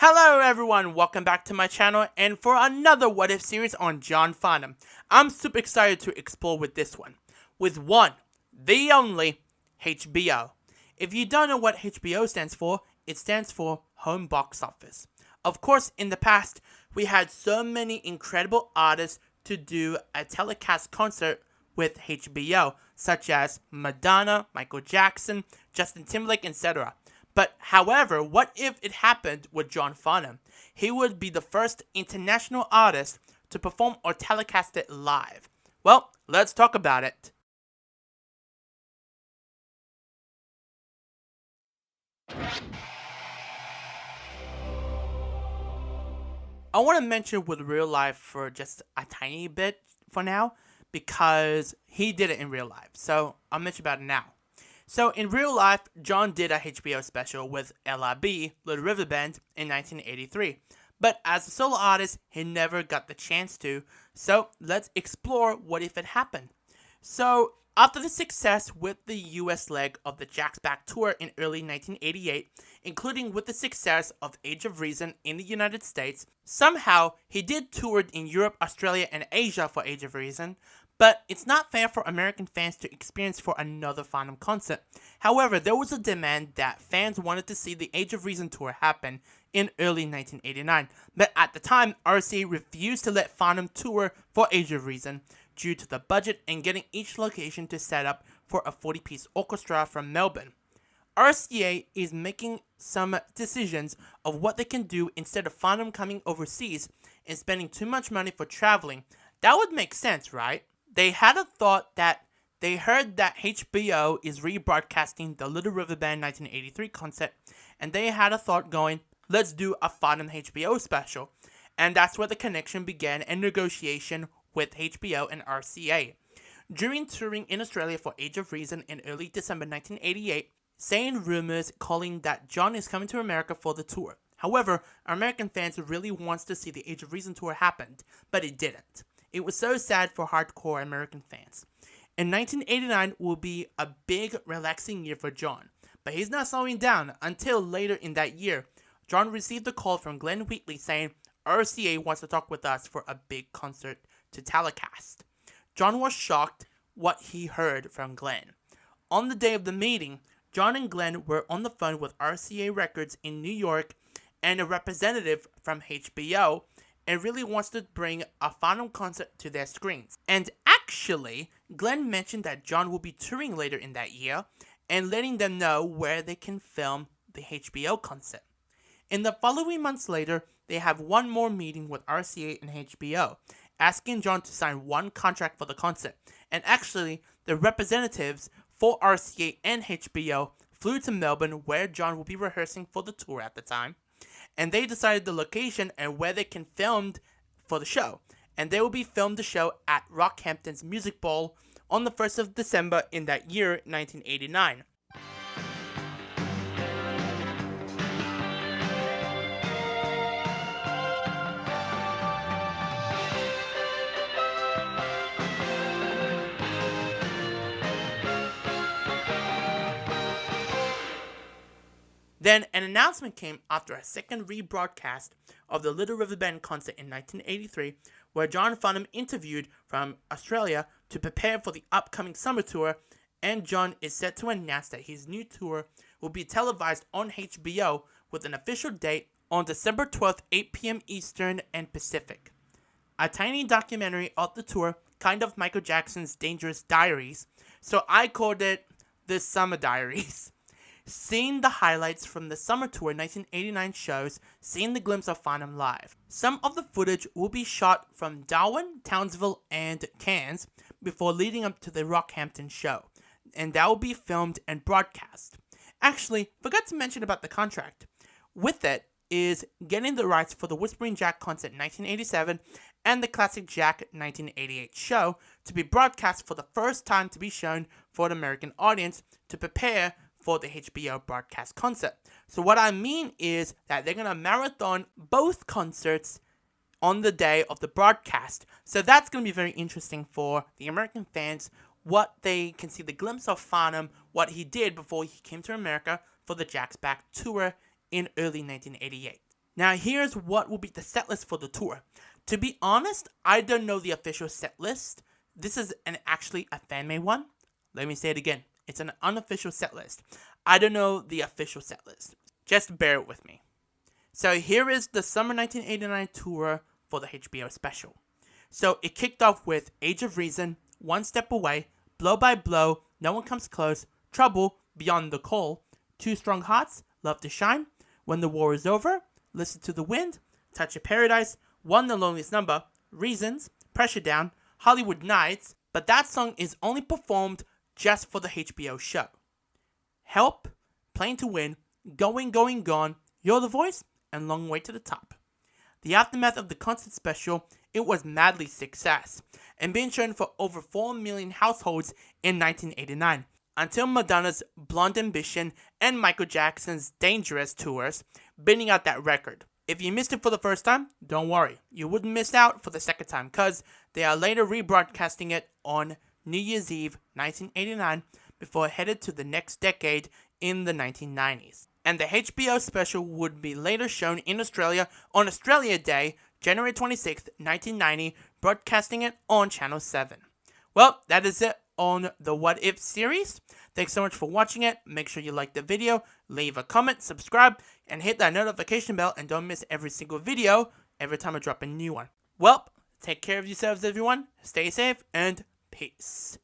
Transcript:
Hello everyone, welcome back to my channel and for another What If series on John Farnham. I'm super excited to explore with this one. With the only, HBO. If you don't know what HBO stands for, it stands for Home Box Office. Of course, in the past, we had so many incredible artists to do a telecast concert with HBO, such as Madonna, Michael Jackson, Justin Timberlake, etc. But however, what if it happened with John Farnham? He would be the first international artist to perform or telecast it live. Well, let's talk about it. I want to mention with real life for just a tiny bit for now because he did it in real life. So I'll mention about it now. So in real life, John did a HBO special with LRB, Little River Band, in 1983. But as a solo artist, he never got the chance to. So let's explore what if it happened. So after the success with the US leg of the Jack's Back tour in early 1988, including with the success of Age of Reason in the United States, somehow he did tour in Europe, Australia, and Asia for Age of Reason, but it's not fair for American fans to experience for another Farnham concert. However, there was a demand that fans wanted to see the Age of Reason tour happen in early 1989, but at the time, RCA refused to let Farnham tour for Age of Reason due to the budget and getting each location to set up for a 40-piece orchestra from Melbourne. RCA is making some decisions of what they can do instead of Farnham coming overseas and spending too much money for traveling. That would make sense, right? They had a thought that they heard that HBO is rebroadcasting the Little River Band 1983 concert, and they had a thought going, let's do a Farnham HBO special. And that's where the connection began and negotiation with HBO and RCA. During touring in Australia for Age of Reason in early December 1988, saying rumors calling that John is coming to America for the tour. However, American fans really wants to see the Age of Reason tour happen, but it didn't. It was so sad for hardcore American fans. And 1989 will be a big, relaxing year for John. But he's not slowing down until later in that year. John received a call from Glenn Wheatley saying RCA wants to talk with us for a big concert to telecast. John was shocked what he heard from Glenn. On the day of the meeting, John and Glenn were on the phone with RCA Records in New York and a representative from HBO and really wants to bring a Farnham concert to their screens. And actually, Glenn mentioned that John will be touring later in that year and letting them know where they can film the HBO concert. In the following months later, they have one more meeting with RCA and HBO, asking John to sign one contract for the concert. And actually, the representatives for RCA and HBO flew to Melbourne where John will be rehearsing for the tour at the time. And they decided the location and where they can film for the show. And they will be filmed the show at Rockhampton's Music Bowl on the 1st of December in that year, 1989. Then an announcement came after a second rebroadcast of the Little River Band concert in 1983, where John Farnham interviewed from Australia to prepare for the upcoming summer tour, and John is set to announce that his new tour will be televised on HBO with an official date on December 12th, 8 p.m. Eastern and Pacific. A tiny documentary of the tour, kind of Michael Jackson's Dangerous Diaries, so I called it The Summer Diaries. Seeing the highlights from the summer tour 1989 shows, seeing the glimpse of Farnham live. Some of the footage will be shot from Darwin, Townsville, and Cairns before leading up to the Rockhampton show, and that will be filmed and broadcast. Actually, forgot to mention about the contract. With it is getting the rights for the Whispering Jack concert in 1987 and the Classic Jack 1988 show to be broadcast for the first time to be shown for the American audience to prepare for the HBO broadcast concert. So what I mean is that they're going to marathon both concerts on the day of the broadcast. So that's going to be very interesting for the American fans, what they can see the glimpse of Farnham, what he did before he came to America for the Jack's Back tour in early 1988. Now here's what will be the set list for the tour. To be honest, I don't know the official set list. This is actually a fan-made one. Let me say it again. It's an unofficial set list. I don't know the official set list. Just bear with me. So here is the summer 1989 tour for the HBO special. So it kicked off with Age of Reason, One Step Away, Blow by Blow, No One Comes Close, Trouble, Beyond the Coal, Two Strong Hearts, Love to Shine, When the War is Over, Listen to the Wind, Touch of Paradise, One the Loneliest Number, Reasons, Pressure Down, Hollywood Nights, but that song is only performed just for the HBO show. Help, Playing to Win, Going, Going, Gone, You're the Voice, and Long Way to the Top. The aftermath of the concert special, it was madly success, and being shown for over 4 million households in 1989, until Madonna's Blonde Ambition and Michael Jackson's Dangerous tours, beating out that record. If you missed it for the first time, don't worry, you wouldn't miss out for the second time, because they are later rebroadcasting it on New Year's Eve 1989 before headed to the next decade in the 1990s. And the HBO special would be later shown in Australia on Australia Day, January 26th, 1990, broadcasting it on Channel 7. Well, that is it on the What If series. Thanks so much for watching it. Make sure you like the video, leave a comment, subscribe, and hit that notification bell, and don't miss every single video every time I drop a new one. Well, take care of yourselves, everyone. Stay safe, and peace.